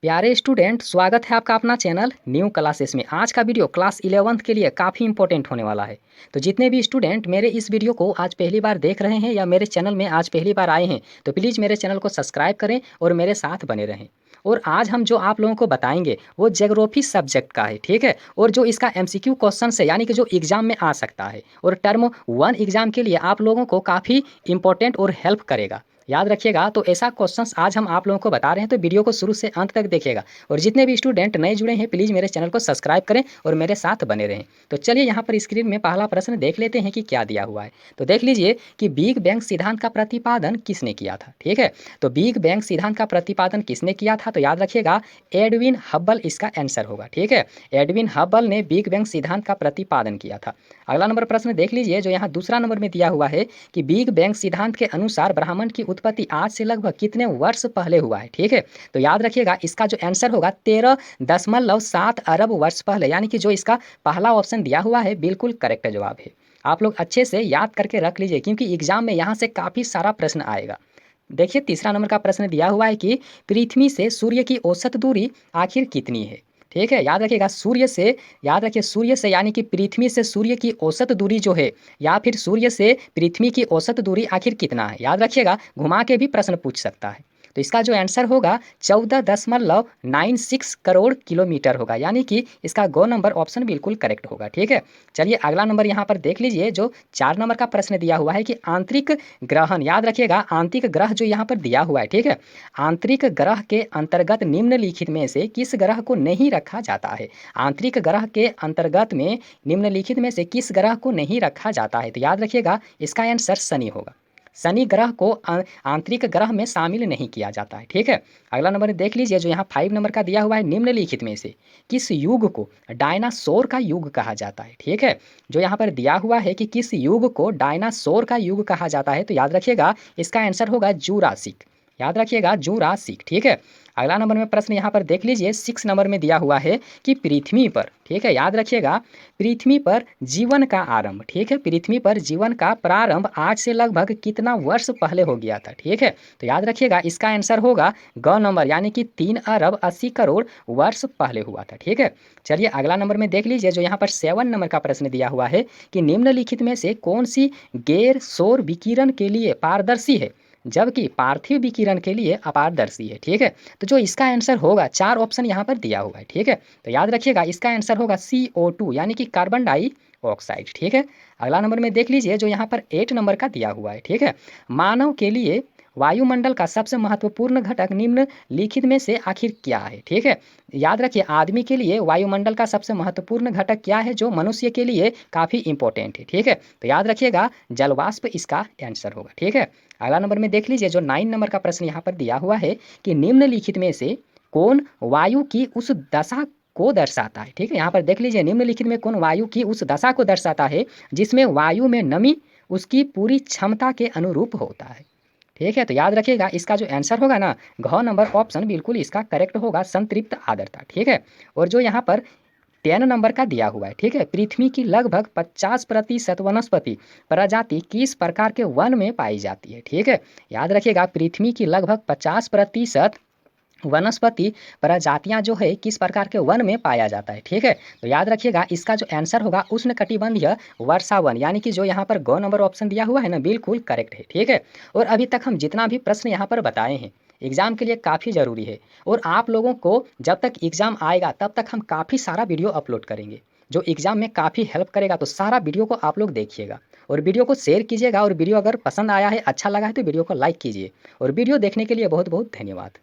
प्यारे स्टूडेंट, स्वागत है आपका अपना चैनल न्यू क्लासेस में। आज का वीडियो क्लास 11th के लिए काफ़ी इंपॉर्टेंट होने वाला है। तो जितने भी स्टूडेंट मेरे इस वीडियो को आज पहली बार देख रहे हैं या मेरे चैनल में आज पहली बार आए हैं, तो प्लीज़ मेरे चैनल को सब्सक्राइब करें और मेरे साथ बने रहें। और आज हम जो आप लोगों को बताएंगे वो ज्योग्राफी सब्जेक्ट का है, ठीक है। और जो इसका MCQ क्वेश्चन है, यानी कि जो एग्जाम में आ सकता है और टर्म 1 एग्जाम के लिए आप लोगों को काफ़ी इंपॉर्टेंट और हेल्प करेगा। याद रखिएगा, तो ऐसा क्वेश्चंस आज हम आप लोगों को बता रहे हैं, तो वीडियो को शुरू से अंत तक देखिएगा। और जितने भी स्टूडेंट नए जुड़े हैं, प्लीज़ मेरे चैनल को सब्सक्राइब करें और मेरे साथ बने रहें। तो चलिए यहाँ पर स्क्रीन में पहला प्रश्न देख लेते हैं कि क्या दिया हुआ है। तो देख लीजिए कि बिग बैंग सिद्धांत का प्रतिपादन किसने किया था, ठीक है। तो बिग बैंग सिद्धांत का प्रतिपादन किसने किया था, तो याद रखिएगा एडविन हब्बल इसका आंसर होगा, ठीक है। एडविन हब्बल ने बिग बैंग सिद्धांत का प्रतिपादन किया था। अगला नंबर प्रश्न देख लीजिए, जो यहाँ दूसरा नंबर में दिया हुआ है कि बिग बैंग सिद्धांत के अनुसार ब्रह्मांड की उत्पत्ति आज से लगभग कितने वर्ष पहले हुआ है, ठीक है। तो याद रखिएगा इसका जो आंसर होगा 13.7 अरब वर्ष पहले, यानी कि जो इसका पहला ऑप्शन दिया हुआ है बिल्कुल करेक्ट जवाब है। आप लोग अच्छे से याद करके रख लीजिए, क्योंकि एग्जाम में यहाँ से काफ़ी सारा प्रश्न आएगा। देखिए तीसरा नंबर का प्रश्न दिया हुआ है कि पृथ्वी से सूर्य की औसत दूरी आखिर कितनी है, ठीक है। याद रखिएगा याद रखिए सूर्य से, यानी कि पृथ्वी से सूर्य की औसत दूरी जो है, या फिर सूर्य से पृथ्वी की औसत दूरी आखिर कितना है। याद रखिएगा, घुमा के भी प्रश्न पूछ सकता है। तो इसका जो आंसर होगा 14.96 करोड़ किलोमीटर होगा, यानी कि इसका गो नंबर ऑप्शन बिल्कुल करेक्ट होगा, ठीक है। चलिए अगला नंबर यहाँ पर देख लीजिए, जो 4 नंबर का प्रश्न दिया हुआ है कि आंतरिक ग्रहण, याद रखिएगा आंतरिक ग्रह जो यहाँ पर दिया हुआ है, ठीक है। आंतरिक ग्रह के अंतर्गत निम्नलिखित में से किस ग्रह को नहीं रखा जाता है। आंतरिक ग्रह के अंतर्गत में निम्नलिखित में से किस ग्रह को नहीं रखा जाता है, तो याद रखिएगा इसका आंसर शनि होगा। शनि ग्रह को आंतरिक ग्रह में शामिल नहीं किया जाता है, ठीक है। अगला नंबर देख लीजिए, जो यहाँ 5 नंबर का दिया हुआ है, निम्नलिखित में से किस युग को डायनासोर का युग कहा जाता है, ठीक है। जो यहाँ पर दिया हुआ है कि किस युग को डायनासोर का युग कहा जाता है, तो याद रखिएगा इसका आंसर होगा जुरासिक। याद रखिएगा जुरासिक, ठीक है। अगला नंबर में प्रश्न यहाँ पर देख लीजिए, 6 नंबर में दिया हुआ है कि पृथ्वी पर, ठीक है, याद रखिएगा पृथ्वी पर जीवन का आरंभ, ठीक है, पृथ्वी पर जीवन का प्रारंभ आज से लगभग कितना वर्ष पहले हो गया था, ठीक है। तो याद रखिएगा इसका आंसर होगा ग नंबर, यानी कि 3 अरब 80 करोड़ वर्ष पहले हुआ था, ठीक है। चलिए अगला नंबर में देख लीजिए, जो यहाँ पर 7 नंबर का प्रश्न दिया हुआ है कि निम्नलिखित में से कौन सी गैर सौर विकिरण के लिए पारदर्शी है, जबकि पार्थिव विकिरण के लिए अपारदर्शी है, ठीक है। तो जो इसका आंसर होगा, 4 ऑप्शन यहाँ पर दिया हुआ है, ठीक है। तो याद रखिएगा इसका आंसर होगा CO2, यानी कि कार्बन डाइऑक्साइड, ठीक है। अगला नंबर में देख लीजिए, जो यहाँ पर 8 नंबर का दिया हुआ है, ठीक है। मानव के लिए वायुमंडल का सबसे महत्वपूर्ण घटक निम्नलिखित में से आखिर क्या है, ठीक है। याद रखिए आदमी के लिए वायुमंडल का सबसे महत्वपूर्ण घटक क्या है, जो मनुष्य के लिए काफ़ी इंपॉर्टेंट है, ठीक है। तो याद रखिएगा जलवाष्प इसका आंसर होगा, ठीक है। अगला नंबर में देख लीजिए, जो 9 नंबर का प्रश्न यहाँ पर दिया हुआ है कि निम्नलिखित में से कौन वायु की उस दशा को दर्शाता है, ठीक है। यहाँ पर देख लीजिए निम्नलिखित में कौन वायु की उस दशा को दर्शाता है जिसमें वायु में नमी उसकी पूरी क्षमता के अनुरूप होता है, ठीक है। तो याद रखिएगा इसका जो आंसर होगा ना, घ नंबर ऑप्शन बिल्कुल इसका करेक्ट होगा, संतृप्त आर्द्रता, ठीक है। और जो यहाँ पर 10 नंबर का दिया हुआ है, ठीक है, पृथ्वी की लगभग 50% वनस्पति प्रजाति किस प्रकार के वन में पाई जाती है, ठीक है। याद रखिएगा पृथ्वी की लगभग 50% वनस्पति प्रजातियां जो है किस प्रकार के वन में पाया जाता है, ठीक है। तो याद रखिएगा इसका जो आंसर होगा उष्णकटिबंधीय वर्षावन, यानी कि जो यहाँ पर ग नंबर ऑप्शन दिया हुआ है ना, बिल्कुल करेक्ट है, ठीक है। और अभी तक हम जितना भी प्रश्न यहाँ पर बताए हैं एग्जाम के लिए काफ़ी ज़रूरी है, और आप लोगों को जब तक एग्जाम आएगा तब तक हम काफ़ी सारा वीडियो अपलोड करेंगे जो एग्जाम में काफ़ी हेल्प करेगा। तो सारा वीडियो को आप लोग देखिएगा और वीडियो को शेयर कीजिएगा, और वीडियो अगर पसंद आया है, अच्छा लगा है, तो वीडियो को लाइक कीजिए। और वीडियो देखने के लिए बहुत बहुत धन्यवाद।